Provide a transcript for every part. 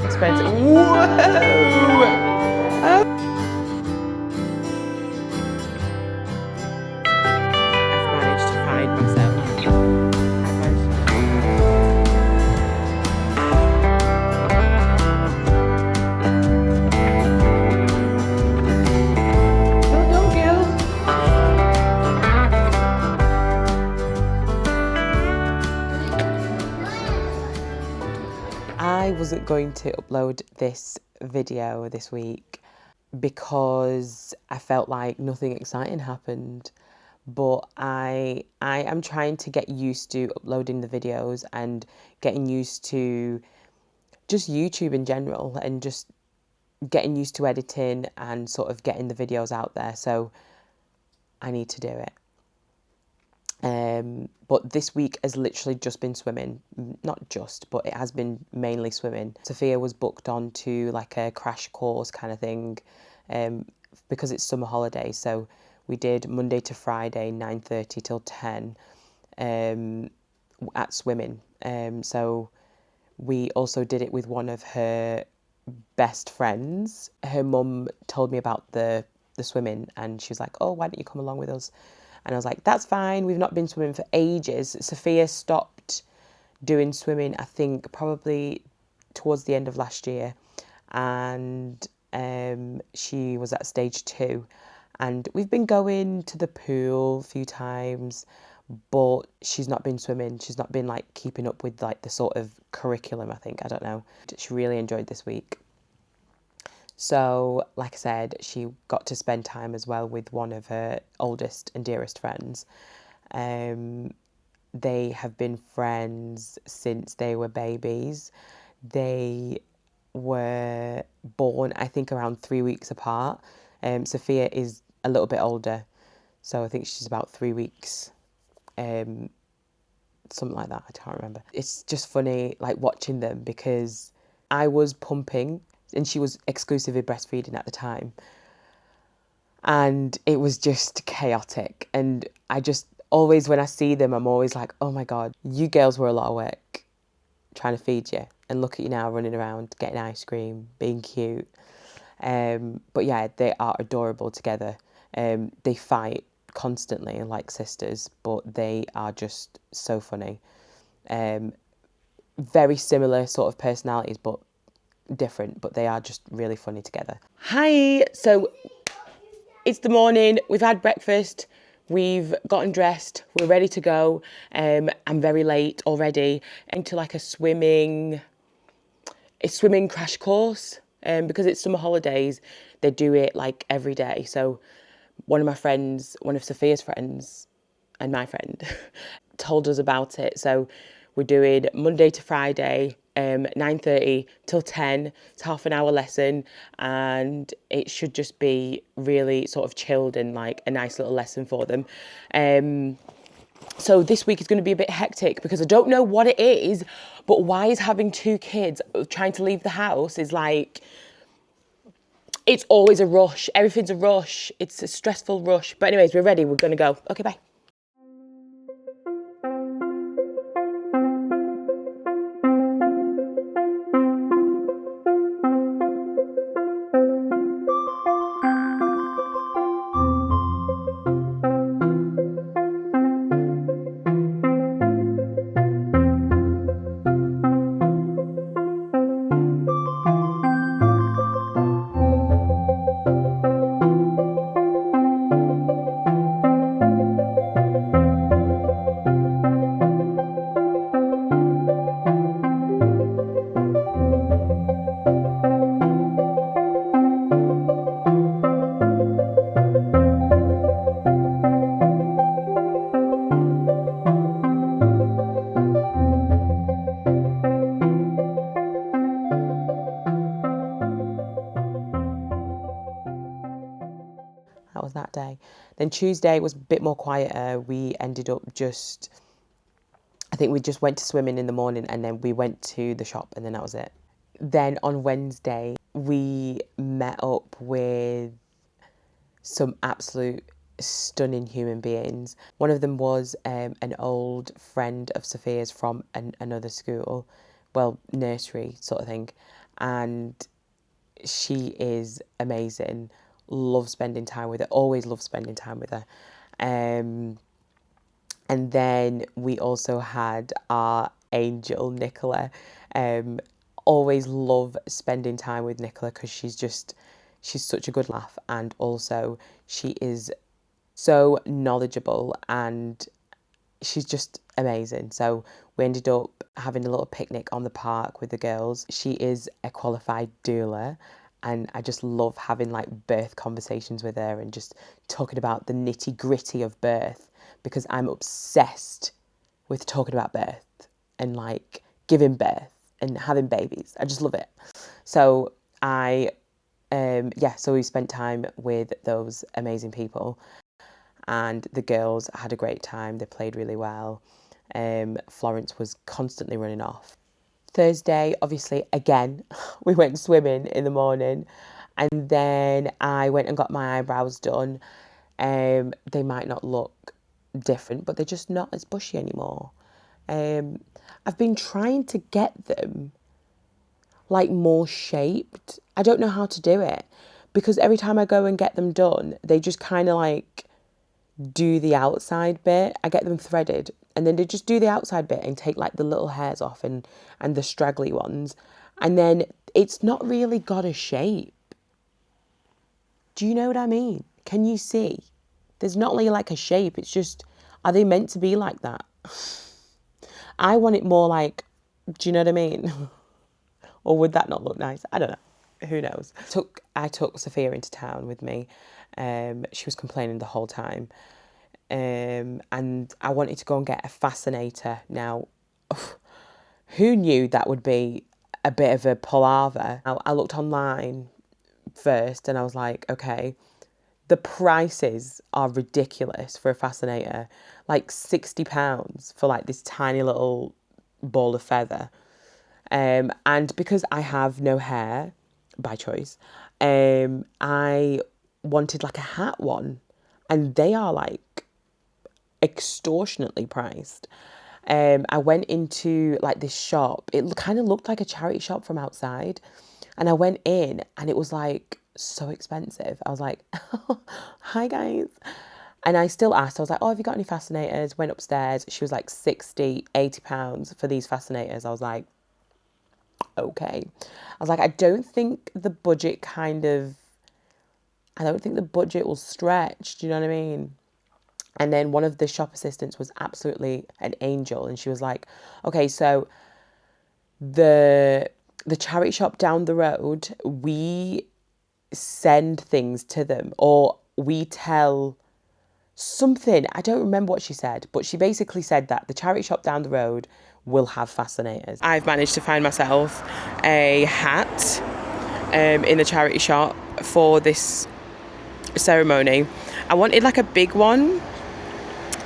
Expensive. Whoa! I've managed to find myself. I wasn't going to upload this video this week because I felt like nothing exciting happened, but I am trying to get used to uploading the videos and getting used to just YouTube in general and just getting used to editing and sort of getting the videos out there, so I need to do it. But this week has literally just been swimming. Not just, but it has been mainly swimming. Sophia was booked on to like a crash course kind of thing because it's summer holidays. So we did Monday to Friday, 9:30 till 10 at swimming. So we also did it with one of her best friends. Her mum told me about the swimming and she was like, oh, why don't you come along with us? And I was like, that's fine. We've not been swimming for ages. Sophia stopped doing swimming, I think, probably towards the end of last year. And she was at stage 2. And we've been going to the pool a few times, but she's not been swimming. She's not been like keeping up with like the sort of curriculum, I think. I don't know. She really enjoyed this week. So, like I said, she got to spend time as well with one of her oldest and dearest friends. They have been friends since they were babies. They were born, I think, around 3 weeks apart. Sophia is a little bit older, so I think she's about 3 weeks, something like that. I can't remember. It's just funny, like, watching them because I was pumping and she was exclusively breastfeeding at the time. And it was just chaotic. And I just always, when I see them, I'm always like, oh my God, you girls were a lot of work trying to feed you. And look at you now running around, getting ice cream, being cute. But yeah, they are adorable together. They fight constantly like sisters, but they are just so funny. Very similar sort of personalities, but different, but they are just really funny together. Hi, so it's the morning, we've had breakfast, we've gotten dressed, we're ready to go. I'm very late already. Into like a swimming crash course, because it's summer holidays, they do it like every day. So one of Sophia's friends and my friend told us about it. So we're doing Monday to Friday, 9:30 till 10. It's half an hour lesson and it should just be really sort of chilled and like a nice little lesson for them. So this week is going to be a bit hectic because I don't know what it is, but why is having 2 kids trying to leave the house is like, it's always a rush. Everything's a rush. It's a stressful rush. But anyways, we're ready. We're going to go. Okay, bye. That was that day. Then Tuesday was a bit more quieter. We ended up I think we just went to swimming in the morning and then we went to the shop and then that was it. Then on Wednesday, we met up with some absolute stunning human beings. One of them was an old friend of Sophia's from another school, well, nursery sort of thing, and she is amazing. Love spending time with her, always love spending time with her. And then we also had our angel, Nicola. Always love spending time with Nicola because she's such a good laugh, and also she is so knowledgeable and she's just amazing. So we ended up having a little picnic on the park with the girls. She is a qualified doula, and I just love having like birth conversations with her and just talking about the nitty gritty of birth, because I'm obsessed with talking about birth and like giving birth and having babies. I just love it. So so we spent time with those amazing people, and the girls had a great time. They played really well. Florence was constantly running off. Thursday, obviously, again, we went swimming in the morning, and then I went and got my eyebrows done. They might not look different, but they're just not as bushy anymore. I've been trying to get them like more shaped. I don't know how to do it, because every time I go and get them done, they just kind of like do the outside bit. I get them threaded, and then they just do the outside bit and take like the little hairs off and the straggly ones, and then it's not really got a shape. Do you know what I mean? Can you see? There's not really like a shape. It's just, are they meant to be like that? I want it more like, do you know what I mean? Or would that not look nice? I don't know. Who knows? I took Sophia into town with me. She was complaining the whole time. And I wanted to go and get a fascinator. Now, who knew that would be a bit of a palaver? I looked online first and I was like, okay, the prices are ridiculous for a fascinator. Like £60 for like this tiny little ball of feather. And because I have no hair by choice, I wanted like a hat one, and they are like extortionately priced. I went into like this shop. It kind of looked like a charity shop from outside, and I went in and it was like so expensive. I was like, hi guys. And I still asked, I was like, oh, have you got any fascinators? Went upstairs. She was like 60, £80 for these fascinators. I was like, okay. I was like, I don't think the budget will stretch. Do you know what I mean? And then one of the shop assistants was absolutely an angel. And she was like, okay, so the charity shop down the road, we send things to them, or we tell something. I don't remember what she said, but she basically said that the charity shop down the road will have fascinators. I've managed to find myself a hat in the charity shop for this ceremony. I wanted like a big one.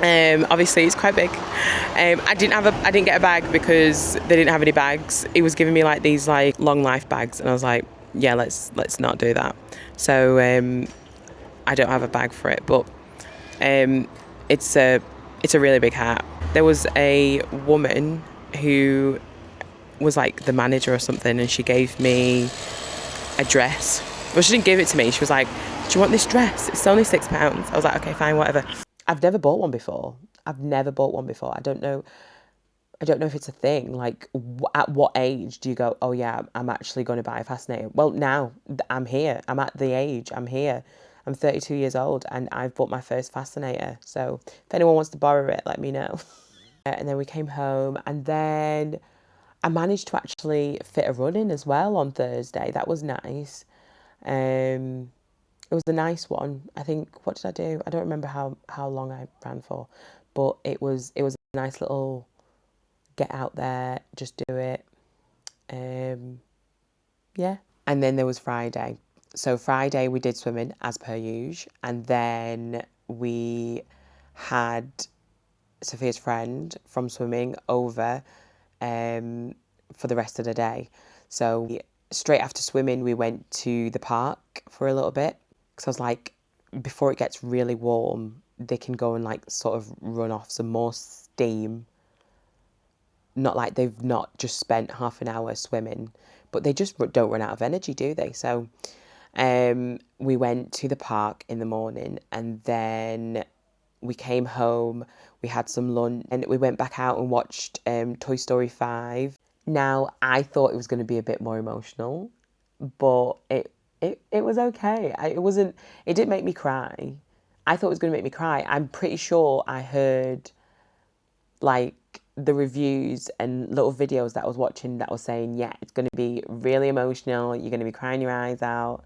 Obviously it's quite big. I didn't get a bag because they didn't have any bags. It was giving me like these like long life bags, and I was like, yeah, let's not do that. So I don't have a bag for it, but it's a really big hat. There was a woman who was like the manager or something, and she gave me a dress. Well, she didn't give it to me. She was like, do you want this dress? It's only £6. I was like, okay, fine, whatever. I've never bought one before. I don't know if it's a thing. Like, at what age do you go, oh yeah, I'm actually going to buy a fascinator? Well, now I'm here. I'm at the age. I'm here. I'm 32 years old and I've bought my first fascinator. So if anyone wants to borrow it, let me know. And then we came home, and then I managed to actually fit a run in as well on Thursday. That was nice. It was a nice one. I think, what did I do? I don't remember how long I ran for, but it was a nice little get out there, just do it. Yeah. And then there was Friday. So Friday we did swimming as per usual, and then we had Sophia's friend from swimming over for the rest of the day. So straight after swimming, we went to the park for a little bit, because I was like, before it gets really warm, they can go and like sort of run off some more steam. Not like they've not just spent half an hour swimming, but they just don't run out of energy, do they? So we went to the park in the morning, and then we came home, we had some lunch, and we went back out and watched Toy Story 5. Now, I thought it was going to be a bit more emotional, but it was okay. It didn't make me cry. I thought it was going to make me cry. I'm pretty sure I heard like the reviews and little videos that I was watching that was saying, yeah, it's going to be really emotional. You're going to be crying your eyes out.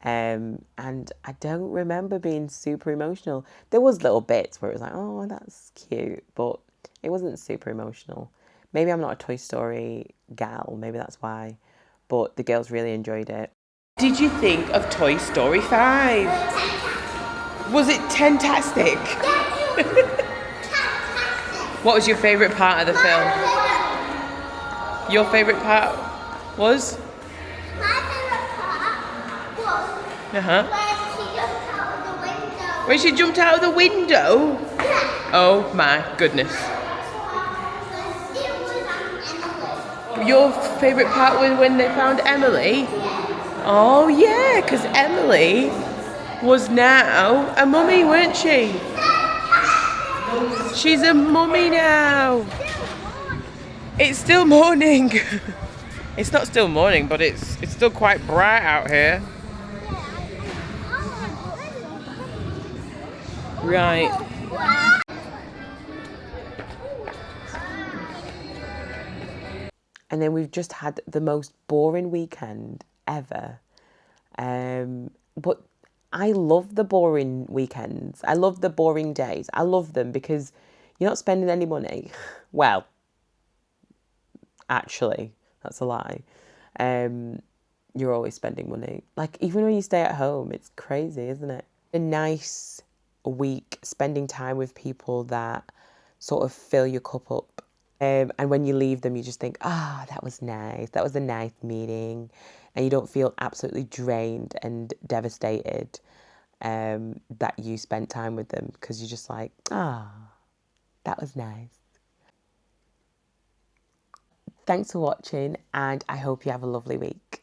And I don't remember being super emotional. There was little bits where it was like, oh, that's cute, but it wasn't super emotional. Maybe I'm not a Toy Story gal. Maybe that's why. But the girls really enjoyed it. Did you think of Toy Story 5? Was it fantastic? What was your favourite part of the film? Your favourite part was? My favourite part was When she jumped out of the window? Yeah. Oh my goodness. It was Your favourite part was when they found Emily? Oh yeah, because Emily was now a mummy, weren't she? She's a mummy now. It's still morning. It's not still morning, but it's still quite bright out here. Right. And then we've just had the most boring weekend ever. But I love the boring weekends. I love the boring days. I love them because you're not spending any money. Well, actually, that's a lie. You're always spending money. Like, even when you stay at home, it's crazy, isn't it? A nice week spending time with people that sort of fill your cup up. And when you leave them, you just think, that was nice. That was a nice meeting. And you don't feel absolutely drained and devastated that you spent time with them, because you're just like, that was nice. Thanks for watching, and I hope you have a lovely week.